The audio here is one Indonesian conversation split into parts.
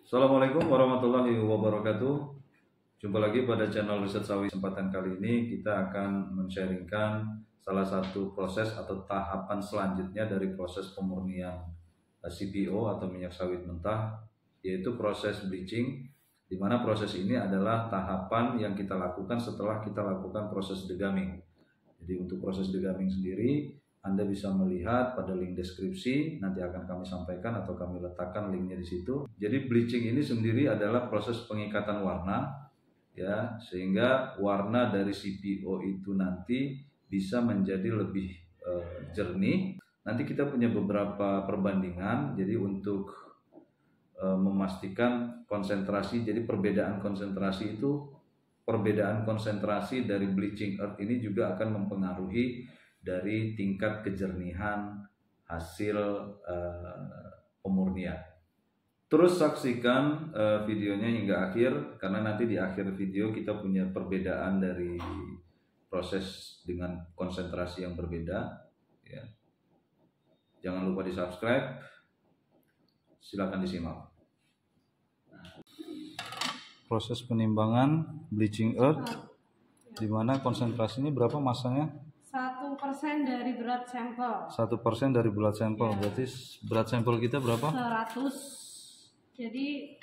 Assalamualaikum warahmatullahi wabarakatuh. Jumpa lagi pada channel Riset Sawi. Kesempatan kali ini kita akan men-sharingkan salah satu proses atau tahapan selanjutnya dari proses pemurnian CPO atau minyak sawit mentah, yaitu proses bleaching, di mana proses ini adalah tahapan yang kita lakukan setelah kita lakukan proses degamming. Jadi untuk proses degamming sendiri, Anda bisa melihat pada link deskripsi, nanti akan kami sampaikan atau kami letakkan linknya di situ. Jadi bleaching ini sendiri adalah proses pengikatan warna, ya, sehingga warna dari CPO itu nanti bisa menjadi lebih jernih. Nanti kita punya beberapa perbandingan, jadi untuk memastikan konsentrasi, jadi perbedaan konsentrasi dari bleaching earth ini juga akan mempengaruhi dari tingkat kejernihan hasil pemurnian. Terus saksikan videonya hingga akhir, karena nanti di akhir video kita punya perbedaan dari proses dengan konsentrasi yang berbeda, ya. Jangan lupa di subscribe, silakan disimak. Proses penimbangan bleaching earth, di mana konsentrasinya berapa masanya? 1% dari berat sampel. 1% dari berat sampel, ya. Berarti berat sampel kita berapa? 100. Jadi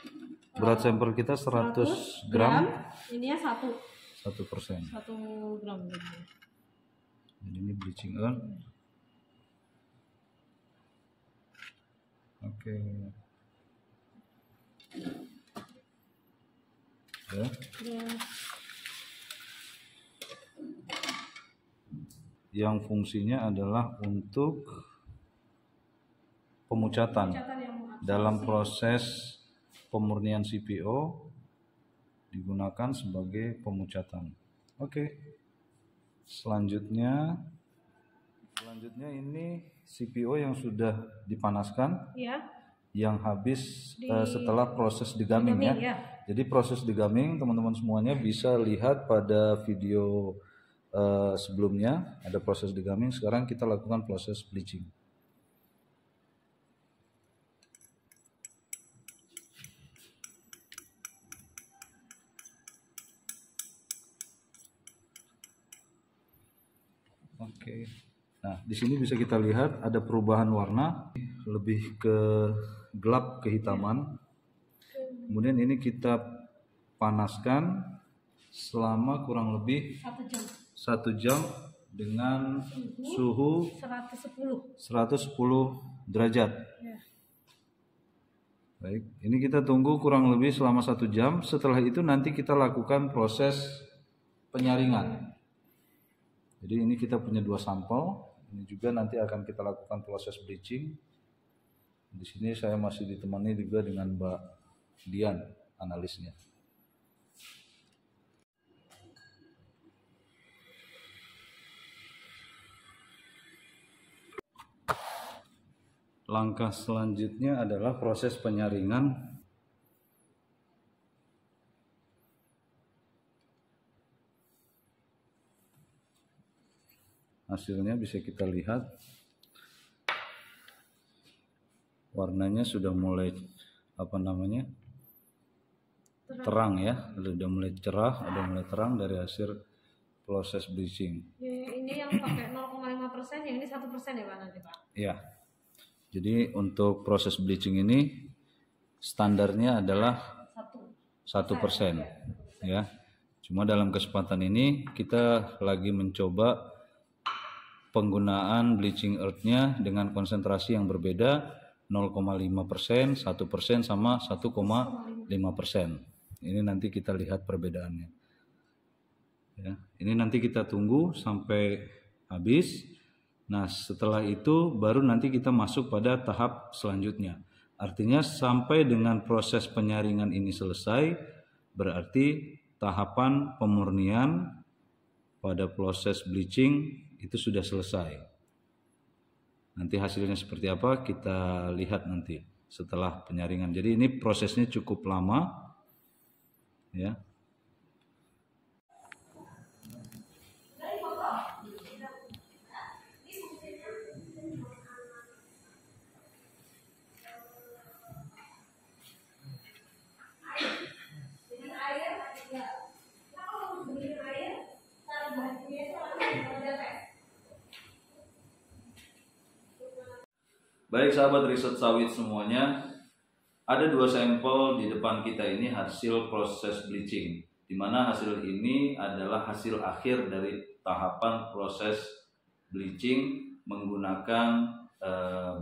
berat sampel kita 100 gram. Ininya 1%. 1 gram. Jadi ini bleaching earth. Oke. Ya. Yang fungsinya adalah untuk pemucatan dalam proses pemurnian CPO, digunakan sebagai pemucatan. Oke. Selanjutnya ini CPO yang sudah dipanaskan, ya, yang habis setelah proses degamming, ya. Jadi proses degamming teman-teman semuanya bisa lihat pada video sebelumnya, ada proses degamming. Sekarang kita lakukan proses bleaching. Oke. Nah, di sini bisa kita lihat ada perubahan warna, lebih ke gelap kehitaman. Kemudian ini kita panaskan selama kurang lebih 1 jam dengan suhu 110 derajat. Baik, ini kita tunggu kurang lebih selama 1 jam. Setelah itu nanti kita lakukan proses penyaringan. Jadi ini kita punya 2 sampel. Ini juga nanti akan kita lakukan proses bleaching. Di sini saya masih ditemani juga dengan Mbak Dian, analisnya. Langkah selanjutnya adalah proses penyaringan. Hasilnya bisa kita lihat, warnanya sudah mulai terang, ya, sudah mulai cerah, sudah mulai terang dari hasil proses bleaching. Ini yang pakai 0,5%, yang ini 1% ya Pak nanti Pak? Ya. Jadi untuk proses bleaching ini standarnya adalah 1%, ya. Cuma dalam kesempatan ini kita lagi mencoba penggunaan bleaching earth-nya dengan konsentrasi yang berbeda, 0,5%, 1%, sama 1,5%. Ini nanti kita lihat perbedaannya. Ya, ini nanti kita tunggu sampai habis. Nah, setelah itu baru nanti kita masuk pada tahap selanjutnya. Artinya sampai dengan proses penyaringan ini selesai, berarti tahapan pemurnian pada proses bleaching itu sudah selesai. Nanti hasilnya seperti apa kita lihat nanti setelah penyaringan. Jadi ini prosesnya cukup lama, ya. Baik sahabat riset sawit semuanya, ada 2 sampel di depan kita ini hasil proses bleaching, di mana hasil ini adalah hasil akhir dari tahapan proses bleaching menggunakan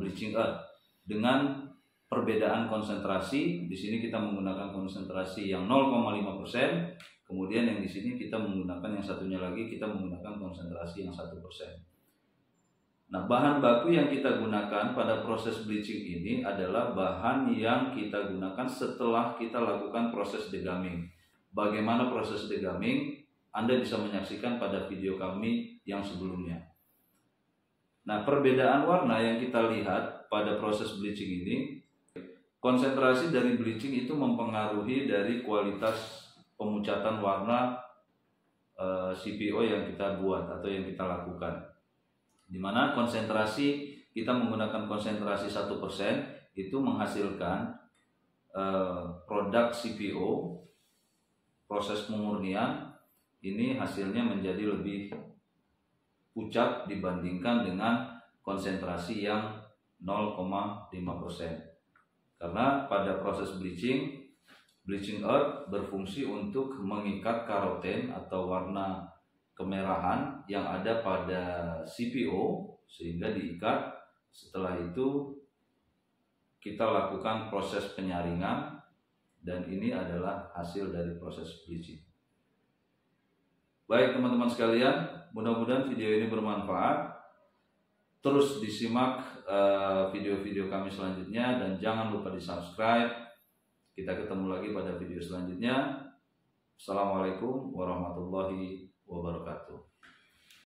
bleaching earth dengan perbedaan konsentrasi. Di sini kita menggunakan konsentrasi yang 0,5%, kemudian yang di sini kita menggunakan yang satunya lagi, kita menggunakan konsentrasi yang 1%. Nah, bahan baku yang kita gunakan pada proses bleaching ini adalah bahan yang kita gunakan setelah kita lakukan proses degumming. Bagaimana proses degumming? Anda bisa menyaksikan pada video kami yang sebelumnya. Nah, perbedaan warna yang kita lihat pada proses bleaching ini, konsentrasi dari bleaching itu mempengaruhi dari kualitas pemucatan warna CPO yang kita buat atau yang kita lakukan. Di mana konsentrasi kita menggunakan konsentrasi 1% itu menghasilkan produk CPO, proses pemurnian ini hasilnya menjadi lebih pucat dibandingkan dengan konsentrasi yang 0,5%. Karena pada proses bleaching earth berfungsi untuk mengikat karoten atau warna kemerahan yang ada pada CPO sehingga diikat. Setelah itu kita lakukan proses penyaringan dan ini adalah hasil dari proses bleaching. Baik teman-teman sekalian, mudah-mudahan video ini bermanfaat. Terus disimak video-video kami selanjutnya dan jangan lupa di-subscribe. Kita ketemu lagi pada video selanjutnya. Assalamualaikum warahmatullahi wabarakatuh.